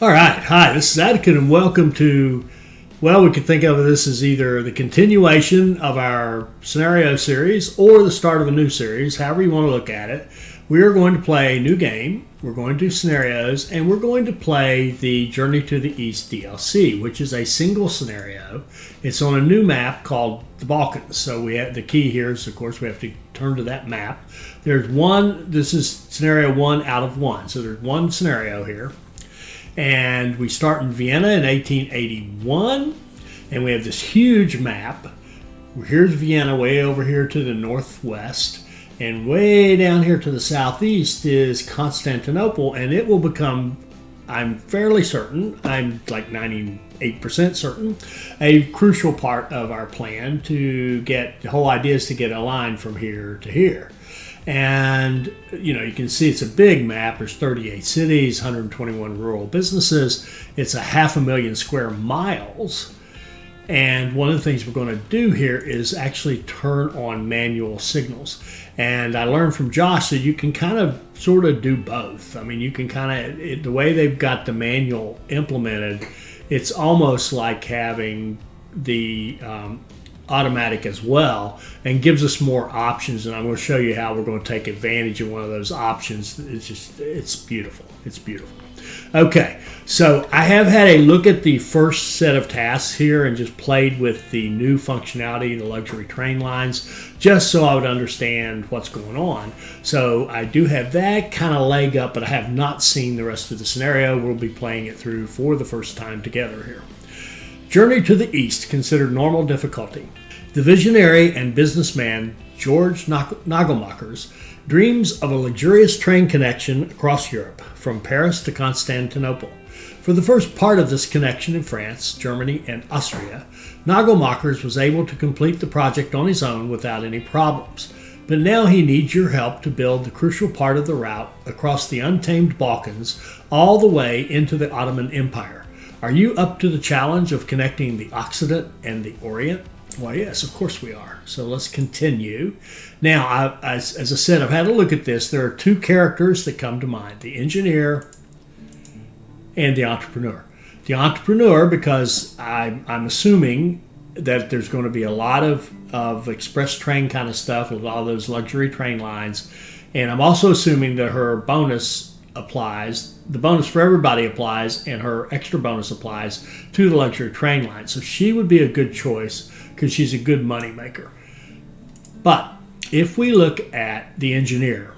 All right. Hi, this is Atticus, and welcome to, well, we could think of this as either the continuation of our scenario series or the start of a new series, however you want to look at it. We are going to play a new game. We're going to do scenarios, and we're going to play the Journey to the East DLC, which is a single scenario. It's on a new map called the Balkans. So we have the key here is, of course, we have to turn to that map. There's one. This is scenario 1 out of 1. So there's one scenario here. And we start in Vienna in 1881, and we have this huge map. Here's Vienna way over here to the northwest, and way down here to the southeast is Constantinople, and it will become, I'm fairly certain, I'm like 98% certain, a crucial part of our plan to get, the whole idea is to get a line from here to here. And, you can see it's a big map. There's 38 cities, 121 rural businesses. It's 500,000 square miles. And one of the things we're going to do here is actually turn on manual signals. And I learned from Josh that you can kind of sort of do both. I mean, you can kind of, the way they've got the manual implemented, it's almost like having the automatic as well, and gives us more options, and I'm going to show you how we're going to take advantage of one of those options. It's beautiful. It's beautiful. Okay, so I have had a look at the first set of tasks here and just played with the new functionality, the luxury train lines, just so I would understand what's going on. So I do have that kind of leg up, but I have not seen the rest of the scenario. We'll be playing it through for the first time together here. Journey to the East, considered normal difficulty. The visionary and businessman Georges Nagelmackers dreams of a luxurious train connection across Europe, from Paris to Constantinople. For the first part of this connection in France, Germany, and Austria, Nagelmackers was able to complete the project on his own without any problems. But now he needs your help to build the crucial part of the route across the untamed Balkans all the way into the Ottoman Empire. Are you up to the challenge of connecting the Occident and the Orient? Well, yes, of course we are. So let's continue. Now, as I said, I've had a look at this. There are two characters that come to mind, the engineer and the entrepreneur. The entrepreneur, because I'm assuming that there's going to be a lot of express train kind of stuff with all those luxury train lines. And I'm also assuming that her bonus applies, the bonus for everybody applies, and her extra bonus applies to the luxury train line. So she would be a good choice because she's a good money maker. But if we look at the engineer,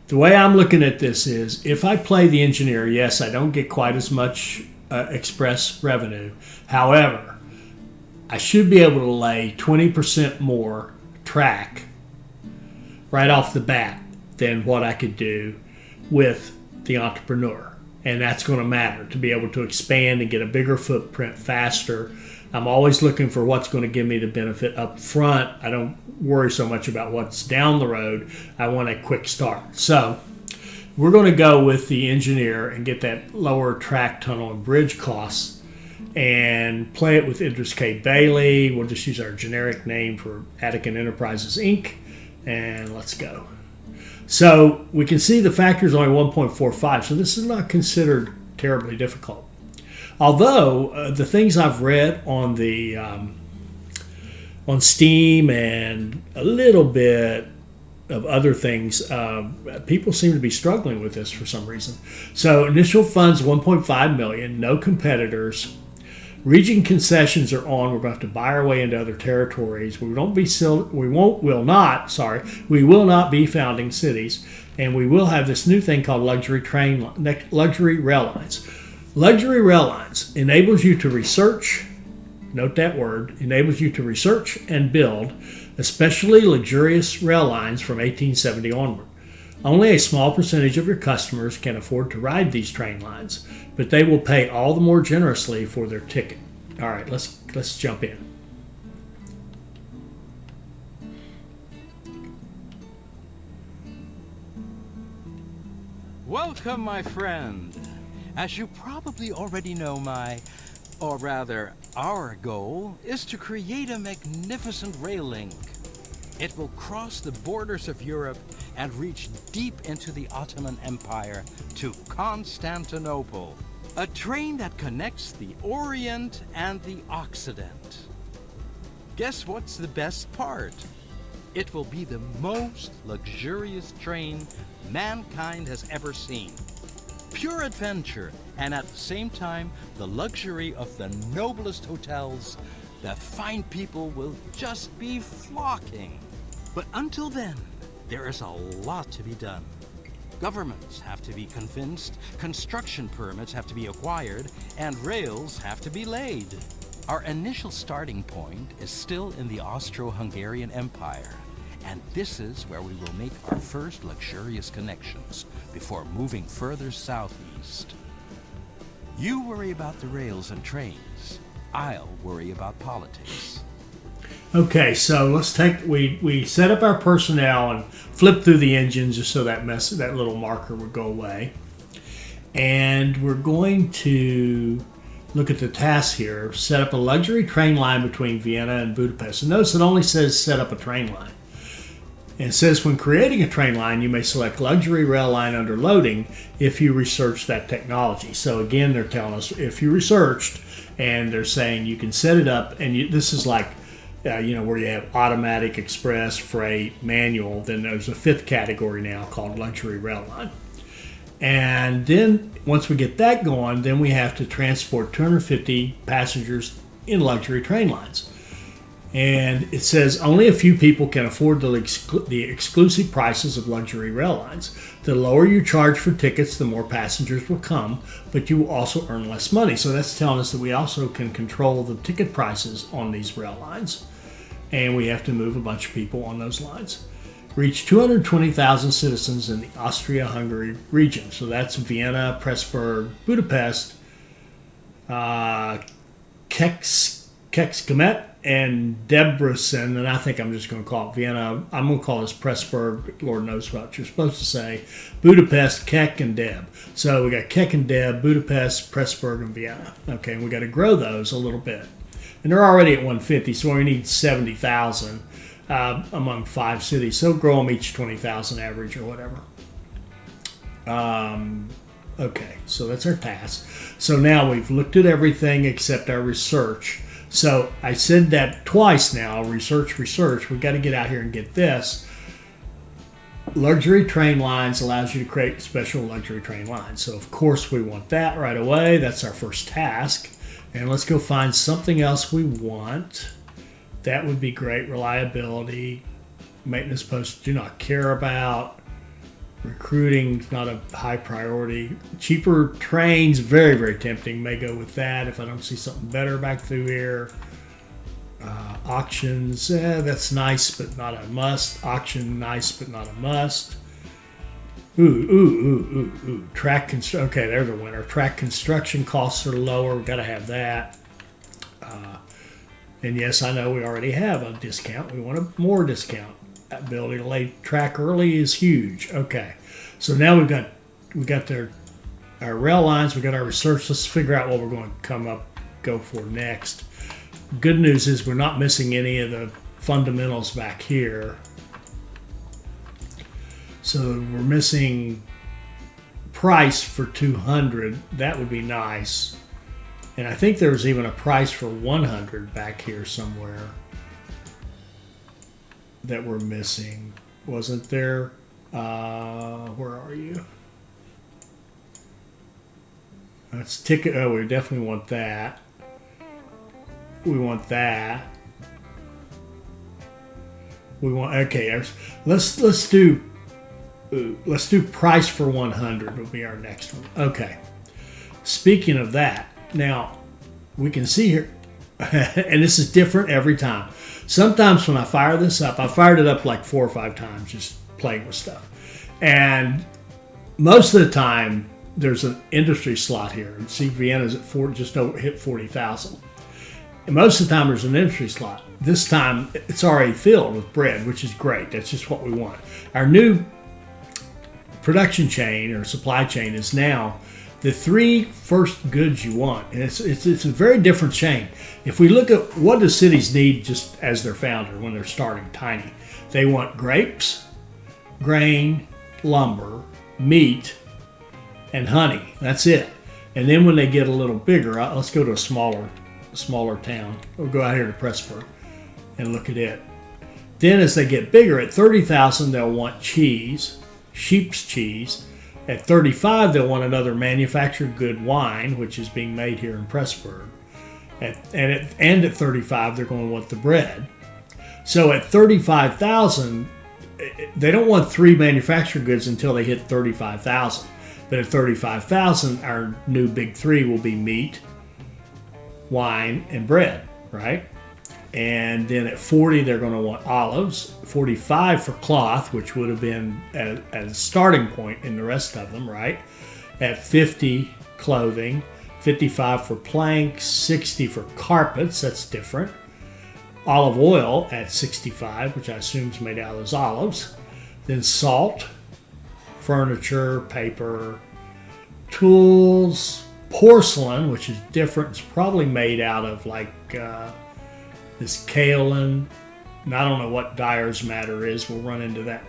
the way I'm looking at this is, if I play the engineer, yes, I don't get quite as much express revenue. However, I should be able to lay 20% more track right off the bat than what I could do with the entrepreneur. And that's going to matter to be able to expand and get a bigger footprint faster. I'm always looking for what's going to give me the benefit up front. I don't worry so much about what's down the road. I want a quick start. So we're going to go with the engineer and get that lower track, tunnel, and bridge costs and play it with Idris K. Bailey. We'll just use our generic name for Atticus Enterprises, Inc. And let's go. So we can see the factor is only 1.45, so this is not considered terribly difficult. Although the things I've read on the on Steam and a little bit of other things, people seem to be struggling with this for some reason. So initial funds 1.5 million, no competitors. Region concessions are on. We're going to have to buy our way into other territories. We will not be founding cities, and we will have this new thing called luxury rail lines. Luxury rail lines enables you to research. Note that word. Enables you to research and build, especially luxurious rail lines from 1870 onward. Only a small percentage of your customers can afford to ride these train lines, but they will pay all the more generously for their ticket. All right, let's jump in. Welcome, my friend. As you probably already know, our goal is to create a magnificent rail link. It will cross the borders of Europe and reach deep into the Ottoman Empire to Constantinople. A train that connects the Orient and the Occident. Guess what's the best part? It will be the most luxurious train mankind has ever seen. Pure adventure, and at the same time, the luxury of the noblest hotels. The fine people will just be flocking. But until then, there is a lot to be done. Governments have to be convinced, construction permits have to be acquired, and rails have to be laid. Our initial starting point is still in the Austro-Hungarian Empire, and this is where we will make our first luxurious connections before moving further southeast. You worry about the rails and trains. I'll worry about politics. Okay, so let's we set up our personnel and flip through the engines just so that little marker would go away. And we're going to look at the task here, set up a luxury train line between Vienna and Budapest. And notice it only says set up a train line. And it says when creating a train line, you may select luxury rail line under loading if you research that technology. So again, they're telling us if you researched, and they're saying you can set it up, and this is like, where you have automatic, express, freight, manual. Then there's a fifth category now called luxury rail line. And then once we get that going, then we have to transport 250 passengers in luxury train lines. And it says only a few people can afford the exclusive prices of luxury rail lines. The lower you charge for tickets, the more passengers will come, but you will also earn less money. So that's telling us that we also can control the ticket prices on these rail lines. And we have to move a bunch of people on those lines. Reach 220,000 citizens in the Austria-Hungary region. So that's Vienna, Pressburg, Budapest, Kecskemét, and Debrecen, and I think I'm just going to call it Vienna. I'm going to call this Pressburg. Lord knows what you're supposed to say. Budapest, Keck, and Deb. So we got Keck and Deb, Budapest, Pressburg, and Vienna. Okay, and we got to grow those a little bit. And they're already at 150, so we need 70,000 among 5 cities. So grow them each 20,000 average or whatever. Okay, so that's our task. So now we've looked at everything except our research. So I said that twice now, research. We've got to get out here and get this. Luxury train lines allows you to create special luxury train lines. So of course we want that right away. That's our first task. And let's go find something else we want. That would be great. Reliability, maintenance posts do not care about. Recruiting, not a high priority. Cheaper trains, very, very tempting. May go with that if I don't see something better back through here. Auctions, that's nice but not a must. Auction, nice but not a must. Track construction. Okay, there's a winner. Track construction costs are lower. We've got to have that. And yes, I know we already have a discount. We want a more discount. Ability to lay track early is huge. Okay, so now we got our rail lines. We got our research. Let's figure out what we're going to go for next. Good news is we're not missing any of the fundamentals back here. So we're missing price for 200. That would be nice. And I think there was even a price for 100 back here somewhere that we're missing. Wasn't there? Where are you? That's ticket. Oh, we definitely want that. We want that. We want, okay, let's do price for 100 will be our next one. Okay. Speaking of that, now we can see here, and this is different every time. Sometimes when I fire this up, I fired it up like 4 or 5 times just playing with stuff. And most of the time, there's an industry slot here. And see, Vienna's at just over hit 40,000. And most of the time, there's an industry slot. This time, it's already filled with bread, which is great. That's just what we want. Our new production chain or supply chain is now the 3 first goods you want. And it's a very different chain. If we look at what do cities need just as their founder when they're starting tiny, they want grapes, grain, lumber, meat, and honey. That's it. And then when they get a little bigger, let's go to a smaller town. We'll go out here to Pressburg and look at it. Then as they get bigger, at 30,000, they'll want cheese, sheep's cheese. At 35, they'll want another manufactured good wine, which is being made here in Pressburg. And at 35, they're going to want the bread. So at 35,000, they don't want 3 manufactured goods until they hit 35,000. But at 35,000, our new big 3 will be meat, wine, and bread, right? And then at 40, they're going to want olives. 45 for cloth, which would have been at a starting point in the rest of them, right? At 50, clothing. 55 for planks. 60 for carpets. That's different. Olive oil at 65, which I assume is made out of those olives. Then salt, furniture, paper, tools, porcelain, which is different. It's probably made out of like this kaolin. And I don't know what dyer's matter is. We'll run into that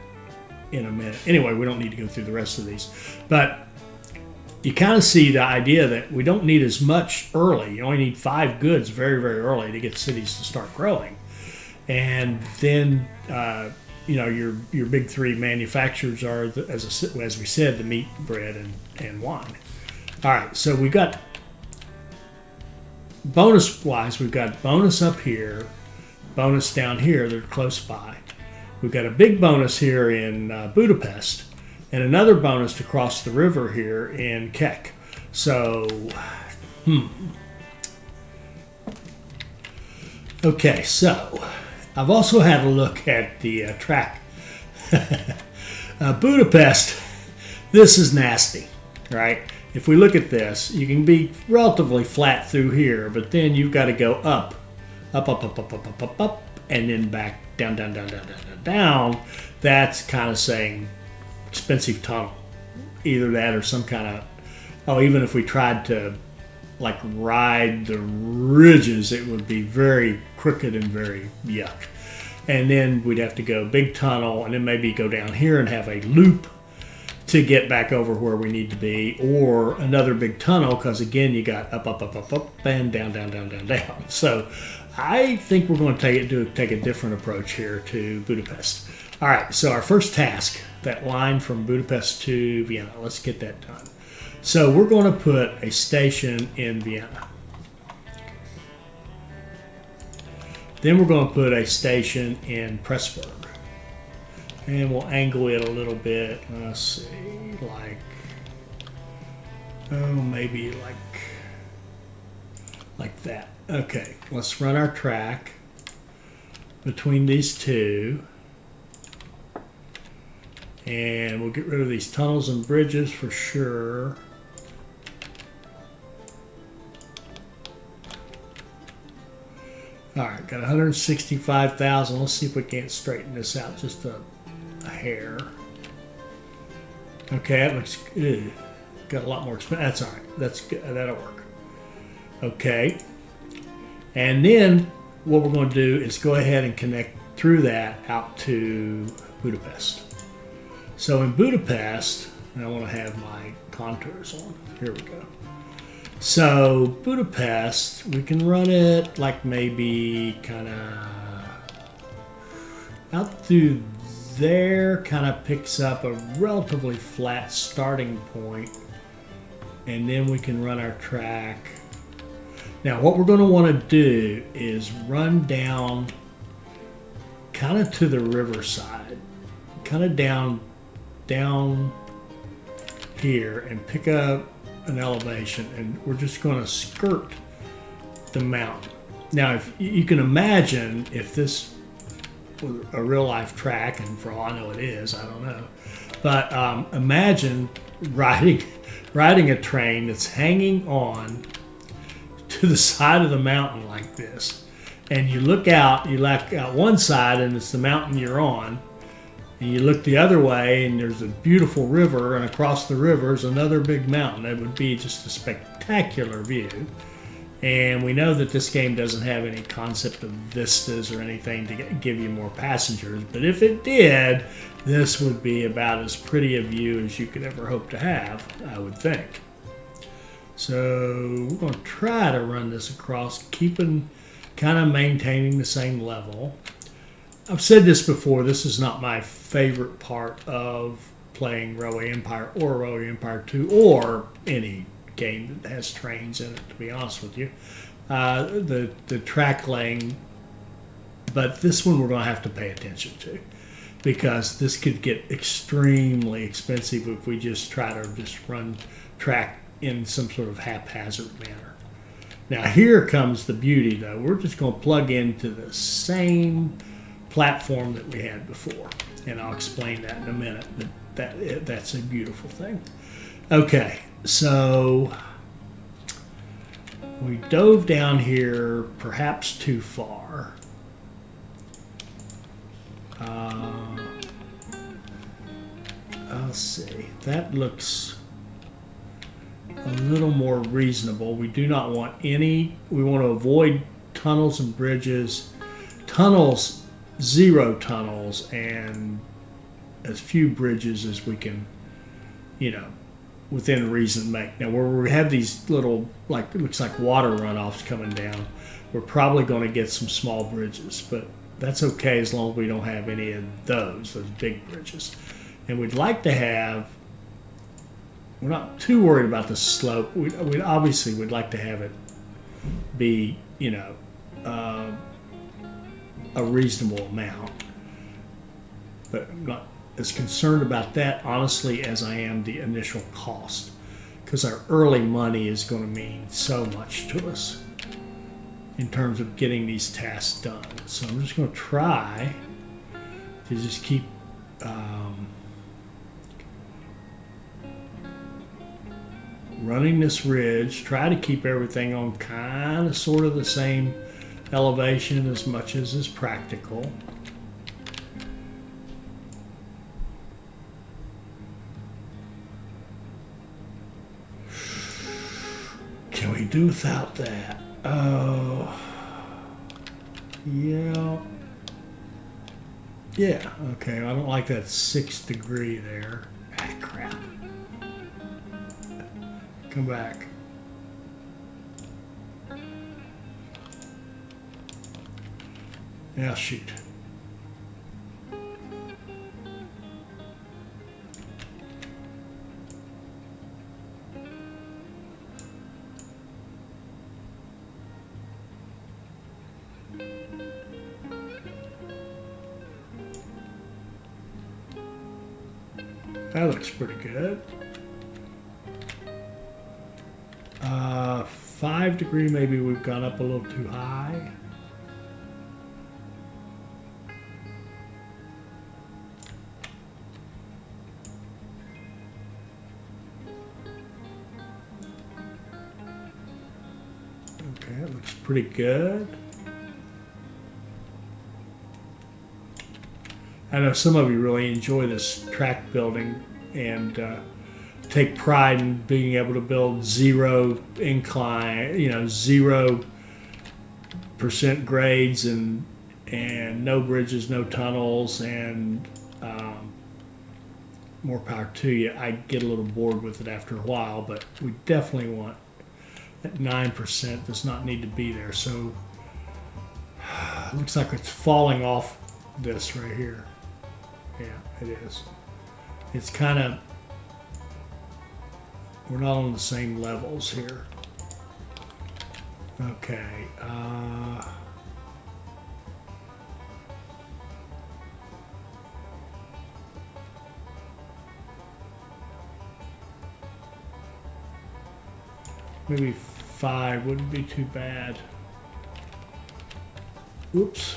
in a minute. Anyway, we don't need to go through the rest of these. But you kind of see the idea that we don't need as much early. You only need 5 goods very, very early to get cities to start growing. And then, your big 3 manufacturers are, as we said, the meat, bread, and wine. All right, so we got, bonus-wise, we've got bonus up here, bonus down here. They're close by. We've got a big bonus here in Budapest, and another bonus to cross the river here in Keck. So, Okay, so I've also had a look at the track. Budapest, this is nasty, right? If we look at this, you can be relatively flat through here, but then you've got to go up, and then back down, down, down, down, down, down, down. That's kind of saying expensive tunnel. Either that or some kind of, even if we tried to like ride the ridges, it would be very crooked and very yuck. And then we'd have to go big tunnel and then maybe go down here and have a loop to get back over where we need to be, or another big tunnel, because again, you got up, and down, down, down, down, down. So I think we're going to take a different approach here to Budapest. All right, so our first task, that line from Budapest to Vienna, let's get that done. So we're going to put a station in Vienna. Then we're going to put a station in Pressburg. And we'll angle it a little bit. Let's see, maybe like that. Okay, let's run our track between these two. And we'll get rid of these tunnels and bridges for sure. All right, got 165,000. Let's see if we can't straighten this out just a hair. Okay, that looks good. Got a lot more expense. That's all right. That's good. That'll work. Okay. And then what we're going to do is go ahead and connect through that out to Budapest. So in Budapest, I want to have my contours on. Here we go. So Budapest, we can run it like maybe kind of out through there, kind of picks up a relatively flat starting point, and then we can run our track. Now what we're going to want to do is run down kind of to the riverside, kind of down here, and pick up an elevation, and we're just going to skirt the mountain. Now, if you can imagine, if this was a real life track, and for all I know it is, I don't know, but imagine riding a train that's hanging on to the side of the mountain like this, and you look out one side, and it's the mountain you're on. And you look the other way, and there's a beautiful river, and across the river is another big mountain. It would be just a spectacular view. And we know that this game doesn't have any concept of vistas or anything to give you more passengers. But if it did, this would be about as pretty a view as you could ever hope to have, I would think. So we're going to try to run this across, keeping, kind of maintaining the same level. I've said this before, this is not my favorite part of playing Railway Empire or Railway Empire 2 or any game that has trains in it, to be honest with you. The track laying, but this one we're going to have to pay attention to, because this could get extremely expensive if we just try to just run track in some sort of haphazard manner. Now here comes the beauty, though. We're just going to plug into the same platform that we had before, and I'll explain that in a minute, but that's a beautiful thing. Okay, so we dove down here perhaps too far. Let's see, that looks a little more reasonable. We do not want any, we want to avoid tunnels and bridges. Tunnels, 0 tunnels, and as few bridges as we can, within reason make. Now where we have these little, like, it looks like water runoffs coming down, we're probably going to get some small bridges, but that's okay as long as we don't have any of those big bridges. And we'd like to have, we're not too worried about the slope. We obviously would like to have it be, a reasonable amount, but I'm not as concerned about that, honestly, as I am the initial cost, because our early money is going to mean so much to us in terms of getting these tasks done. So I'm just going to try to just keep running this ridge, try to keep everything on kind of sort of the same elevation as much as is practical. Can we do without that? Oh, yeah. Yeah, okay, I don't like that 6 degree there. Ah, crap. Come back. Yeah, shoot. That looks pretty good. 5 degree, maybe we've gone up a little too high. Okay, that looks pretty good. I know some of you really enjoy this track building and take pride in being able to build 0 incline, 0% grades and no bridges, no tunnels, and more power to you. I get a little bored with it after a while, but we definitely want that 9% does not need to be there. So it looks like it's falling off this right here. Yeah, it is. It's kind of, we're not on the same levels here. Okay. Maybe 5 wouldn't be too bad. Oops.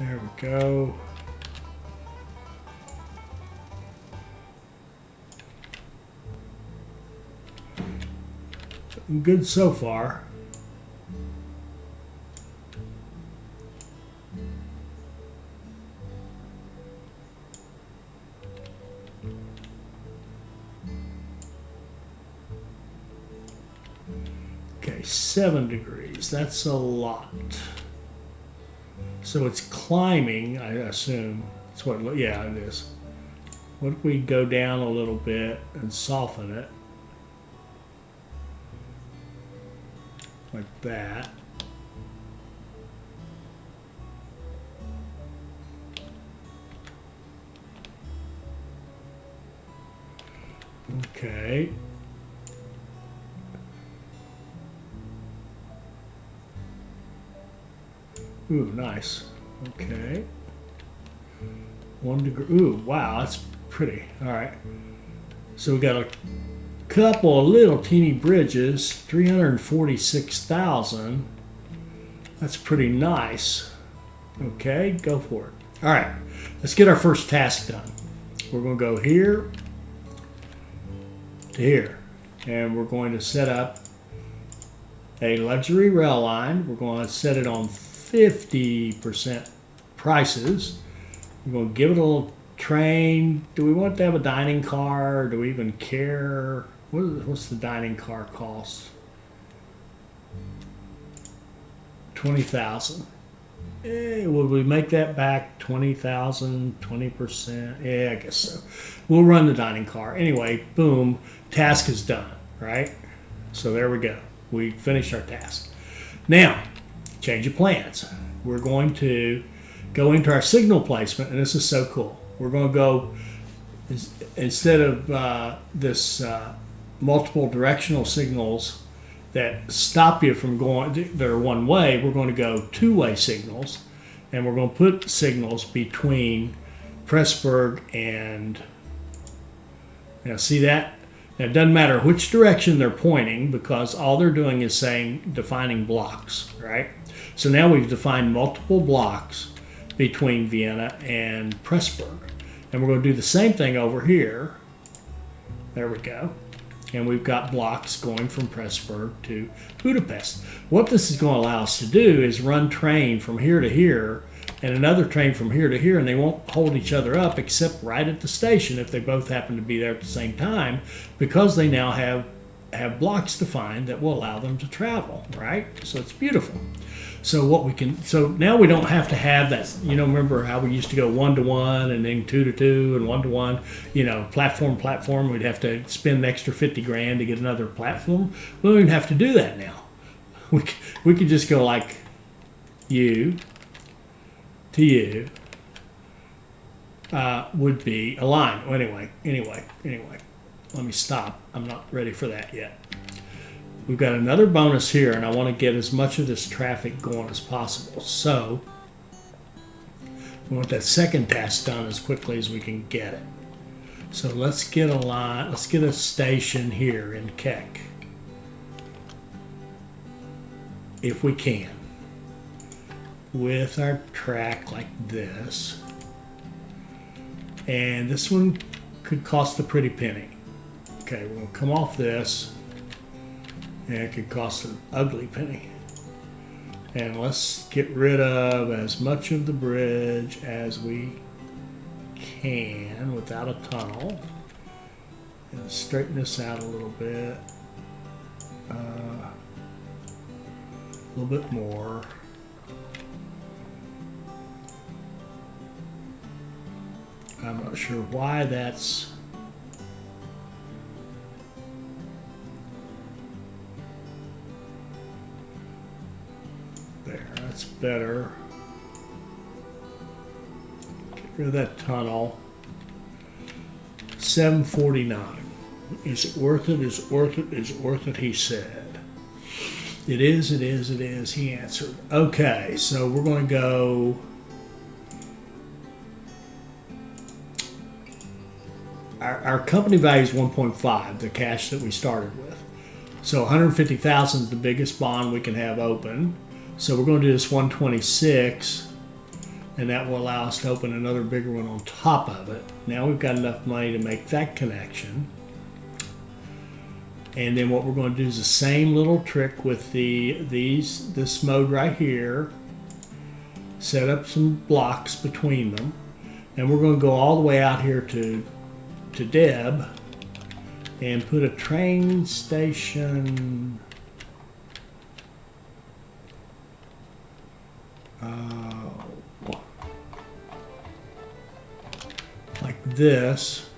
There we go. Good so far. Okay, 7 degrees. That's a lot. So it's climbing, I assume. That's what. Yeah, it is. What if we go down a little bit and soften it? Like that. Okay. Ooh, nice. Okay. 1 degree. Ooh, wow, that's pretty. All right. So we got a couple of little teeny bridges. 346,000. That's pretty nice. Okay, go for it. All right. Let's get our first task done. We're going to go here to here, and we're going to set up a luxury rail line. We're going to set it on 50% prices. We're going to give it a little train. Do we want to have a dining car? Do we even care? What's the dining car cost? 20,000. Would we make that back 20,000, 20%? Yeah, I guess so. We'll run the dining car. Anyway, boom, task is done, right? So there we go. We finished our task. Now, change of plans. We're going to go into our signal placement, and this is so cool. We're going to go, instead of this multiple directional signals that stop you from going, that are one way, we're going to go two-way signals, and we're going to put signals between Pressburg and, see that? Now, it doesn't matter which direction they're pointing, because all they're doing is defining blocks, right? So now we've defined multiple blocks between Vienna and Pressburg. And we're going to do the same thing over here. There we go. And we've got blocks going from Pressburg to Budapest. What this is going to allow us to do is run train from here to here and another train from here to here, and they won't hold each other up except right at the station if they both happen to be there at the same time, because they now have blocks defined that will allow them to travel, right? So it's beautiful. So now we don't have to have that, remember how we used to go 1-to-1 and then 2-to-2 and 1-to-1, platform. We'd have to spend an extra 50 grand to get another platform. We don't even have to do that now. We could just go like you to you would be a line. Anyway, let me stop. I'm not ready for that yet. We've got another bonus here, and I want to get as much of this traffic going as possible. So we want that second task done as quickly as we can get it. So let's get a line. Let's get a station here in Keck, if we can, with our track like this. And this one could cost a pretty penny. Okay, we're going to come off this. And it could cost an ugly penny. And let's get rid of as much of the bridge as we can without a tunnel. And straighten this out a little bit. A little bit more. I'm not sure why that's... That's better. Get rid of that tunnel. 749. Is it worth it? Is it worth it? Is it worth it? He said. It is, it is, it is, he answered. Okay, so we're going to go... Our company value is 1.5, the cash that we started with. So 150,000 is the biggest bond we can have open. So we're going to do this 126, and that will allow us to open another bigger one on top of it. Now we've got enough money to make that connection. And then what we're going to do is the same little trick with this mode right here. Set up some blocks between them. And we're going to go all the way out here to Deb and put a train station like this.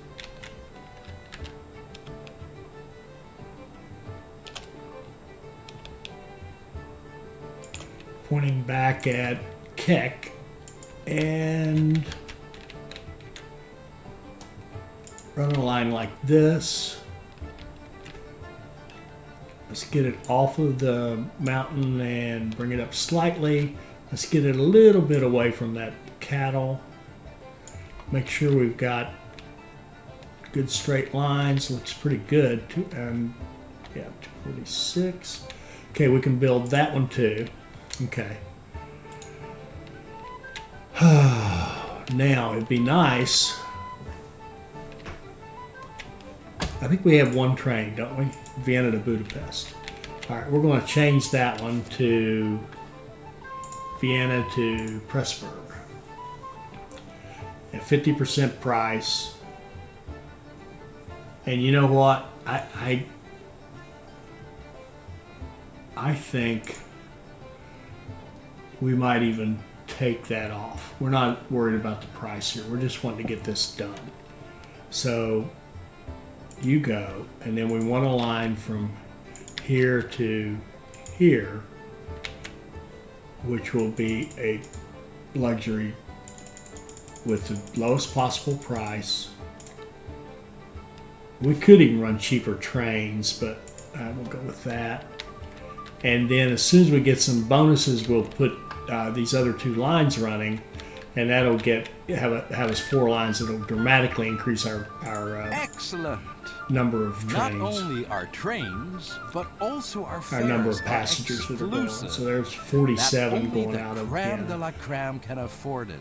Pointing back at Keck, and run a line like this. Let's get it off of the mountain and bring it up slightly. Let's get it a little bit away from that cattle. Make sure we've got good straight lines. Looks pretty good. Yeah, 246. Okay, we can build that one too. Okay. Now, it'd be nice. I think we have one train, don't we? Vienna to Budapest. All right, we're going to change that one to Vienna to Pressburg. At 50% price. And you know what? I think we might even take that off. We're not worried about the price here. We're just wanting to get this done. So you go, and then we want a line from here to here, which will be a luxury with the lowest possible price. We could even run cheaper trains, but we'll go with that. And then as soon as we get some bonuses, we'll put these other two lines running, and that'll have us 4 lines that'll dramatically increase our excellent number of trains. Not only our trains, but also our fares number of passengers that are going. So there's 47 going out of Crème de la crème can afford it.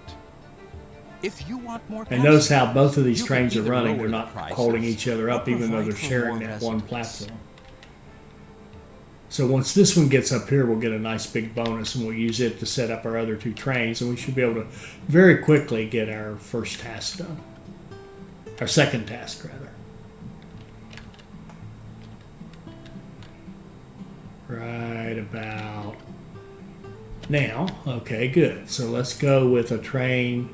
If you want more, and notice how both of these trains are running. They're not holding each other up, even though they're sharing that one platform. So once this one gets up here, we'll get a nice big bonus, and we'll use it to set up our other 2 trains, and we should be able to very quickly get our first task done. Our second task, rather. Right about now. Okay, good. So let's go with a train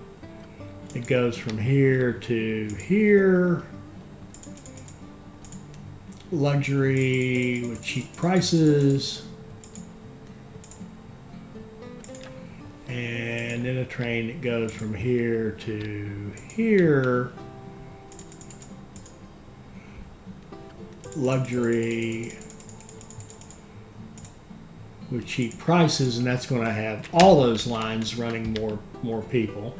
that goes from here to here. Luxury with cheap prices. And then a train that goes from here to here. Luxury with cheap prices, and that's going to have all those lines running more people.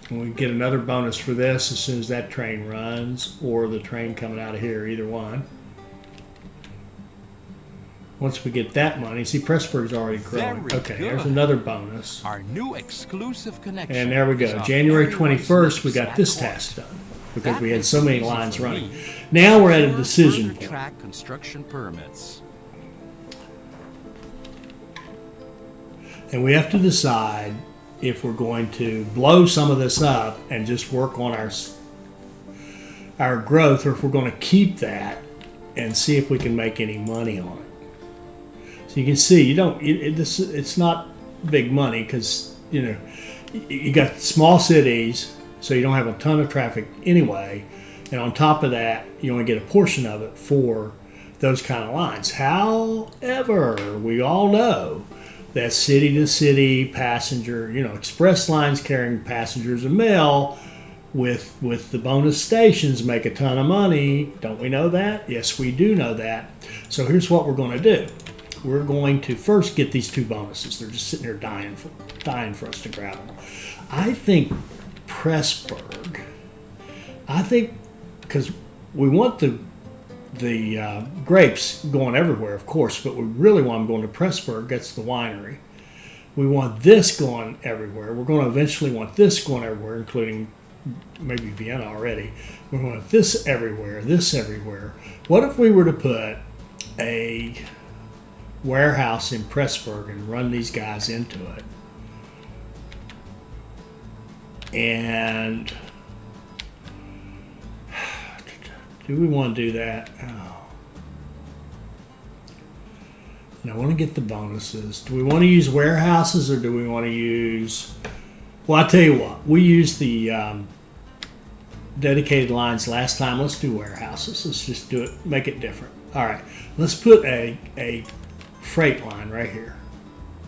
And we get another bonus for this as soon as that train runs, or the train coming out of here, either one. Once we get that money, see, Pressburg's already growing. Very okay, good. There's another bonus. Our new exclusive connection. And there we go. January 21st, we got this task done because we had so many lines running. Now we're at a decision point. Track construction permits. And we have to decide if we're going to blow some of this up and just work on our growth, or if we're going to keep that and see if we can make any money on it. So you can see it's not big money, because you got small cities, so you don't have a ton of traffic anyway, and on top of that you only get a portion of it for those kind of lines. However, we all know that city-to-city passenger, express lines carrying passengers and mail with the bonus stations make a ton of money. Don't we know that? Yes, we do know that. So here's what we're going to do. We're going to first get these 2 bonuses. They're just sitting here dying for us to grab them. I think Pressburg, because we want the grapes going everywhere, of course, but we really want them going to Pressburg. That's the winery. We want this going everywhere. We're going to eventually want this going everywhere, including maybe Vienna already. We want this everywhere, this everywhere. What if we were to put a warehouse in Pressburg and run these guys into it? And do we want to do that? Oh. And I want to get the bonuses. Do we want to use warehouses or do we want to use... Well, I'll tell you what. We used the dedicated lines last time. Let's do warehouses. Let's just do it. Make it different. All right. Let's put a freight line right here.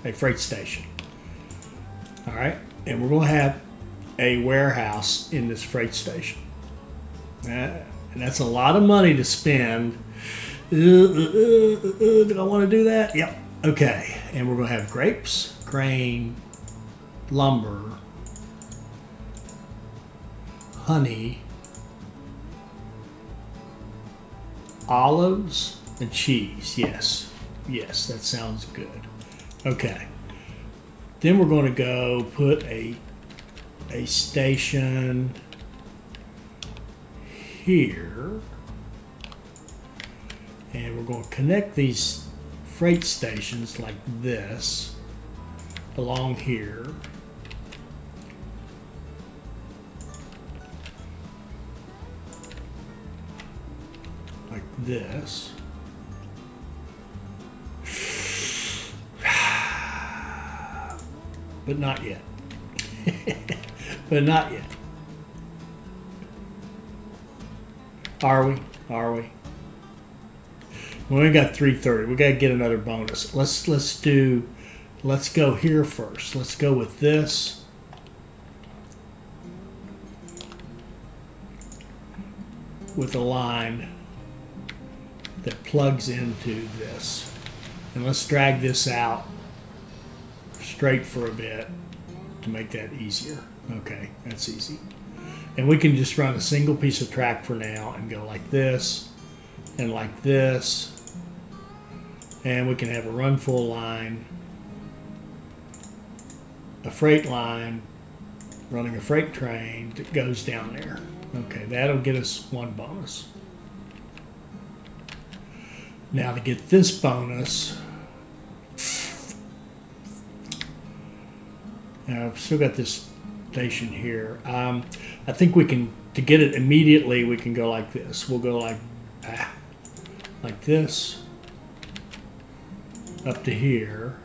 A freight station. All right. And we're going to have a warehouse in this freight station. And that's a lot of money to spend. Do I want to do that? Yep. Okay. And we're going to have grapes, grain, lumber, honey, olives, and cheese. Yes. Yes, that sounds good. Okay. Then we're going to go put a station here. And we're going to connect these freight stations like this along here. Like this. But not yet. But not yet. Are we? Are we? We only got 330. We got to get another bonus. Let's go here first. Let's go with this. With a line that plugs into this. And let's drag this out straight for a bit to make that easier. Okay, that's easy. And we can just run a single piece of track for now and go like this and like this. And we can have a run full line, a freight line, running a freight train that goes down there. Okay, that'll get us one bonus. Now to get this bonus, now I've still got this station here. I think we can, to get it immediately, we can go like this. We'll go like this. Up to here.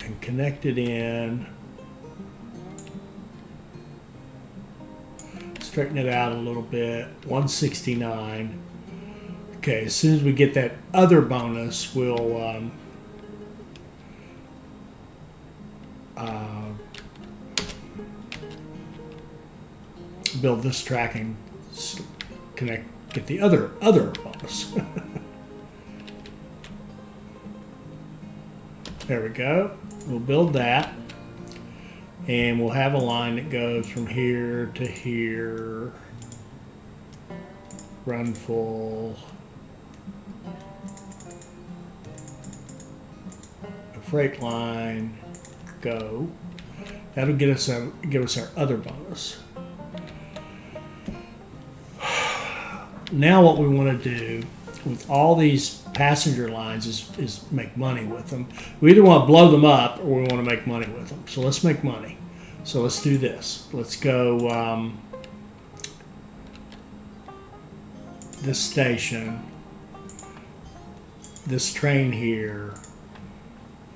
And connect it in. Straighten it out a little bit. 169. Okay, as soon as we get that other bonus, we'll build this track and get the other bonus. There we go. We'll build that, and we'll have a line that goes from here to here. Run full. A freight line. Go. That'll give us our other bonus. Now what we want to do with all these passenger lines is make money with them. We either want to blow them up or we want to make money with them. So let's make money. So let's do this. Let's go this station, this train here,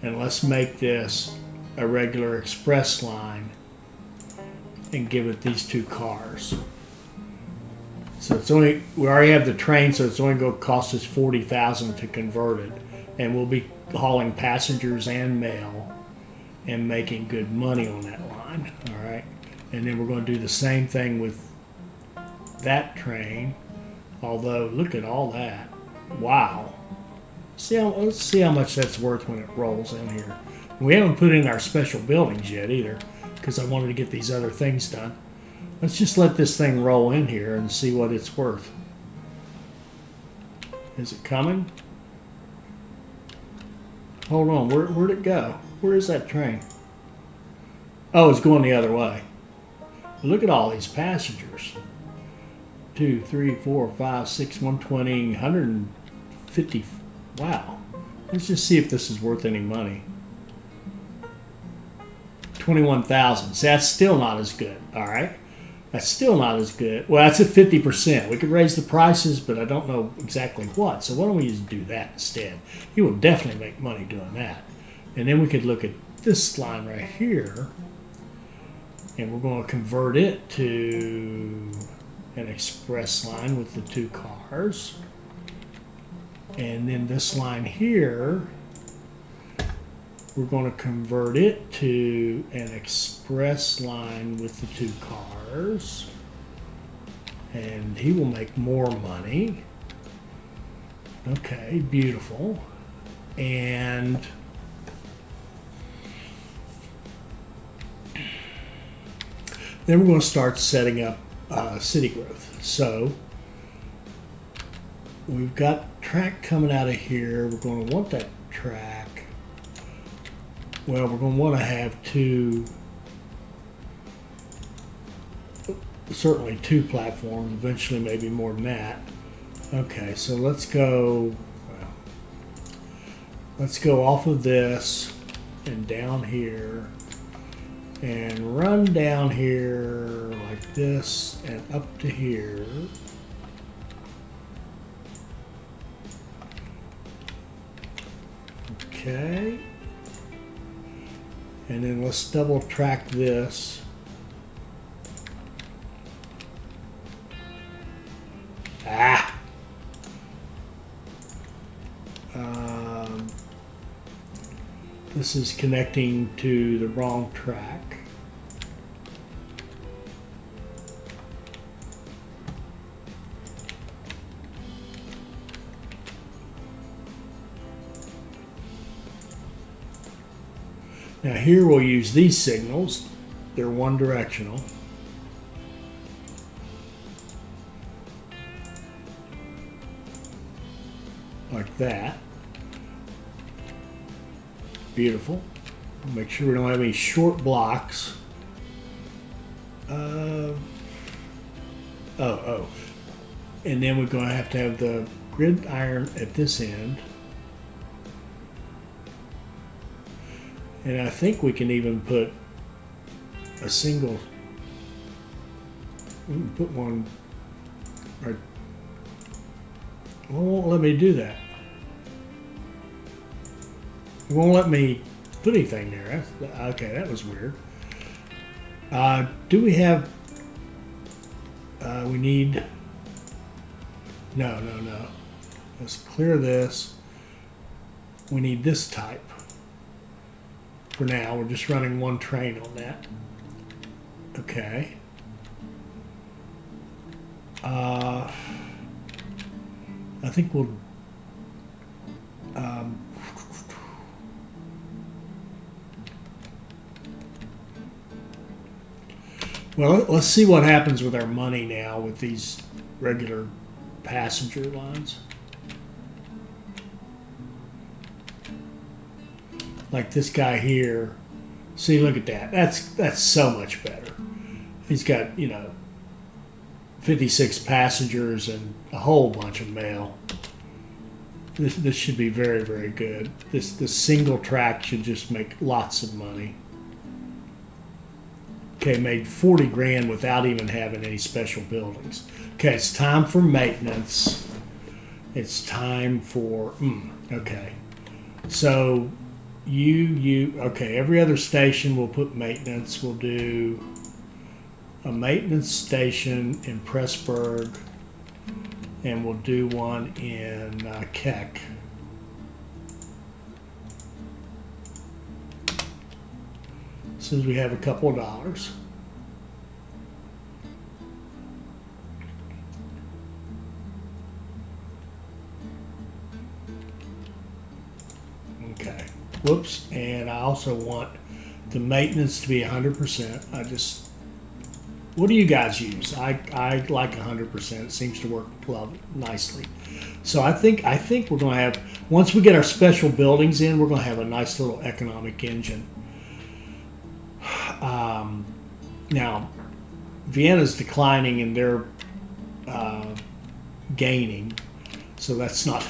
and let's make this a regular express line and give it these two cars. So it's only, we already have the train, so it's only going to cost us $40,000 to convert it, and we'll be hauling passengers and mail and making good money on that line. All right, and then we're going to do the same thing with that train. Although, look at all that! Wow. Let's see how much that's worth when it rolls in here. We haven't put in our special buildings yet either, because I wanted to get these other things done. Let's just let this thing roll in here and see what it's worth. Is it coming? Hold on, where'd it go? Where is that train? Oh, it's going the other way. Look at all these passengers. 2, 3, 4, 5, 6, 120, 150. Wow. Let's just see if this is worth any money. 21,000. See, that's still not as good. All right. That's still not as good. Well, that's at 50%. We could raise the prices, but I don't know exactly what. So why don't we just do that instead? You will definitely make money doing that. And then we could look at this line right here, and we're going to convert it to an express line with the 2 cars. And then this line here, we're going to convert it to an express line with the 2 cars. And he will make more money. Okay, beautiful. And then we're going to start setting up city growth. So we've got track coming out of here. We're going to want that track. Well, we're going to want to have 2, certainly 2 platforms, eventually maybe more than that. Okay, so let's go off of this and down here and run down here like this and up to here. Okay. And then let's double track this. This is connecting to the wrong track. Now here we'll use these signals. They're one directional. Like that. Beautiful. Make sure we don't have any short blocks. And then we're going to have the grid iron at this end. And I think we can even put a single, we can put one right. Well, it won't let me do that. It won't let me put anything there. Okay, that was weird. Do we have, we need, no. Let's clear this. We need this type. For now, we're just running one train on that. Okay. I think we'll well, let's see what happens with our money now with these regular passenger lines. Like this guy here. See, look at that. That's so much better. He's got, 56 passengers and a whole bunch of mail. This should be very, very good. This single track should just make lots of money. Okay, made 40 grand without even having any special buildings. Okay, it's time for maintenance. It's time for, okay. So okay, every other station we'll put maintenance. We'll do a maintenance station in Pressburg, and we'll do one in Keck. As soon as we have a couple of dollars. Okay. Whoops. And I also want the maintenance to be 100%. What do you guys use? I like 100%. It seems to work nicely. So I think we're going to have, once we get our special buildings in, we're going to have a nice little economic engine. Now, Vienna's declining and they're gaining, so that's not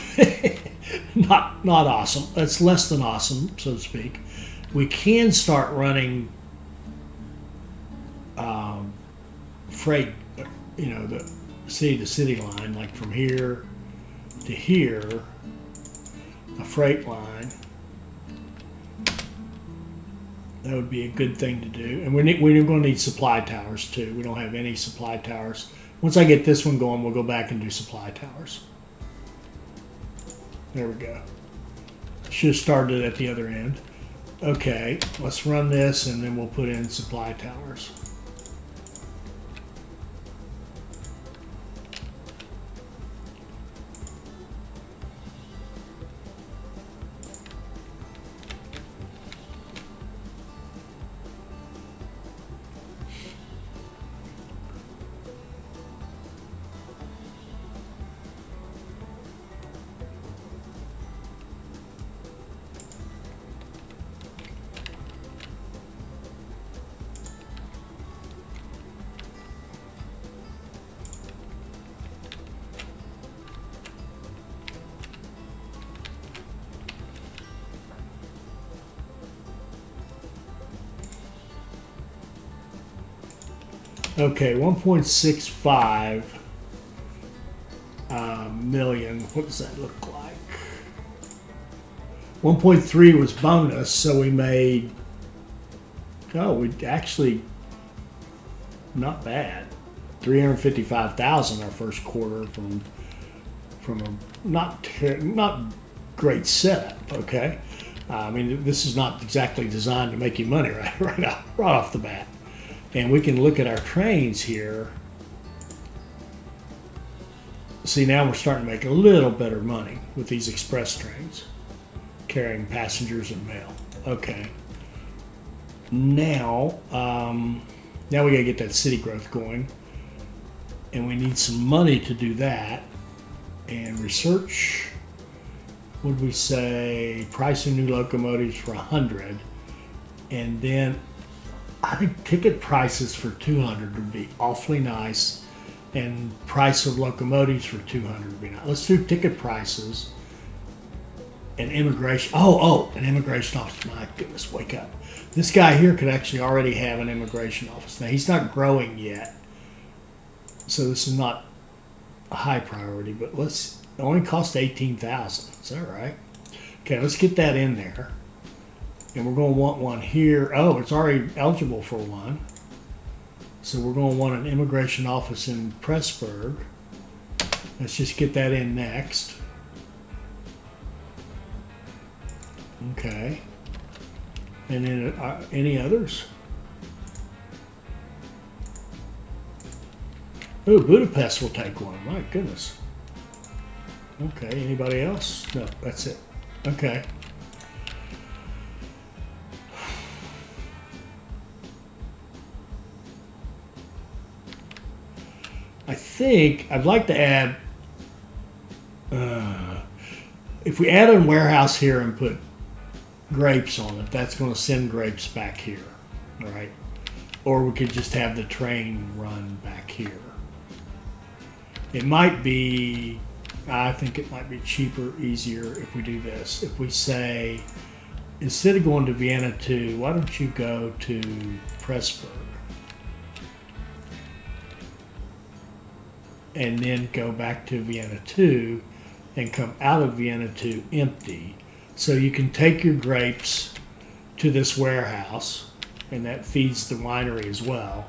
not awesome. That's less than awesome, so to speak. We can start running freight, the city to city line, like from here to here, a freight line. That would be a good thing to do. And we're going to need supply towers too. We don't have any supply towers. Once I get this one going, we'll go back and do supply towers. There we go. Should have started at the other end. Okay, let's run this and then we'll put in supply towers. Okay, 1.65 million. What does that look like? 1.3 was bonus, so we made. Oh, we actually not bad. 355,000 our first quarter from a not great setup. Okay, I mean this is not exactly designed to make you money right off the bat. And we can look at our trains here. See, now we're starting to make a little better money with these express trains carrying passengers and mail. Okay. Now we gotta get that city growth going, and we need some money to do that. And research. Would we say price of new locomotives for 100, and then I think ticket prices for 200 would be awfully nice, and price of locomotives for 200 would be nice. Let's do ticket prices and immigration. An immigration office. My goodness, wake up. This guy here could actually already have an immigration office. Now, he's not growing yet, so this is not a high priority, but it only cost 18,000. Is that right? Okay, let's get that in there. And we're going to want one here. Oh, it's already eligible for one. So we're going to want an immigration office in Pressburg. Let's just get that in next. Okay. And then any others? Oh, Budapest will take one. My goodness. Okay, anybody else? No, that's it. Okay. I think I'd like to add, if we add a warehouse here and put grapes on it, that's going to send grapes back here, all right? Or we could just have the train run back here. It might be, I think it might be cheaper, easier if we do this. If we say, instead of going to Vienna 2, why don't you go to Pressburg? And then go back to Vienna 2 and come out of Vienna 2 empty. So you can take your grapes to this warehouse, and that feeds the winery as well.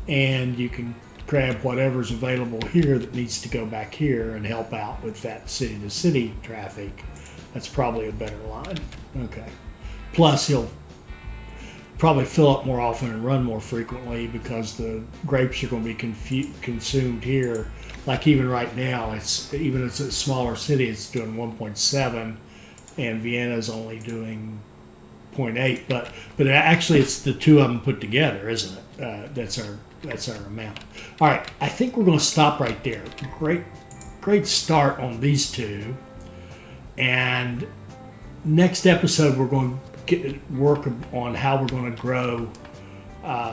And you can grab whatever's available here that needs to go back here and help out with that city-to-city traffic. That's probably a better line. Okay. Plus, he'll probably fill up more often and run more frequently because the grapes are going to be consumed here. Like even right now, it's a smaller city, it's doing 1.7, and Vienna's only doing 0.8. But actually, it's the two of them put together, isn't it? That's our amount. All right, I think we're going to stop right there. Great start on these two, and next episode we're going to work on how we're going to grow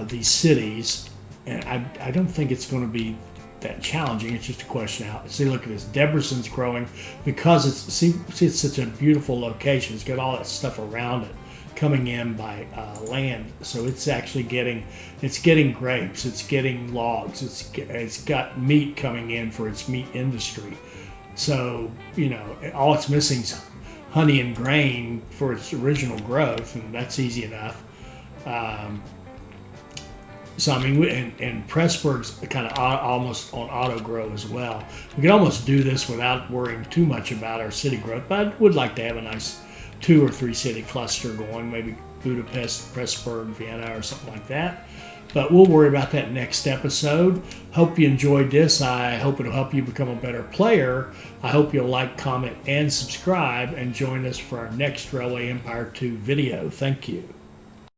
these cities, and I don't think it's going to be that challenging. It's just a question out. See, look at this. Debrecen's growing because it's such a beautiful location. It's got all that stuff around it coming in by land. So it's actually getting grapes, it's getting logs, it's got meat coming in for its meat industry. So all it's missing is honey and grain for its original growth, and that's easy enough. So I mean, and Pressburg's kind of almost on auto grow as well. We could almost do this without worrying too much about our city growth, but I would like to have a nice 2 or 3 city cluster going, maybe Budapest, Pressburg, Vienna, or something like that. But we'll worry about that next episode. Hope you enjoyed this. I hope it'll help you become a better player. I hope you'll like, comment, and subscribe, and join us for our next Railway Empire 2 video. Thank you.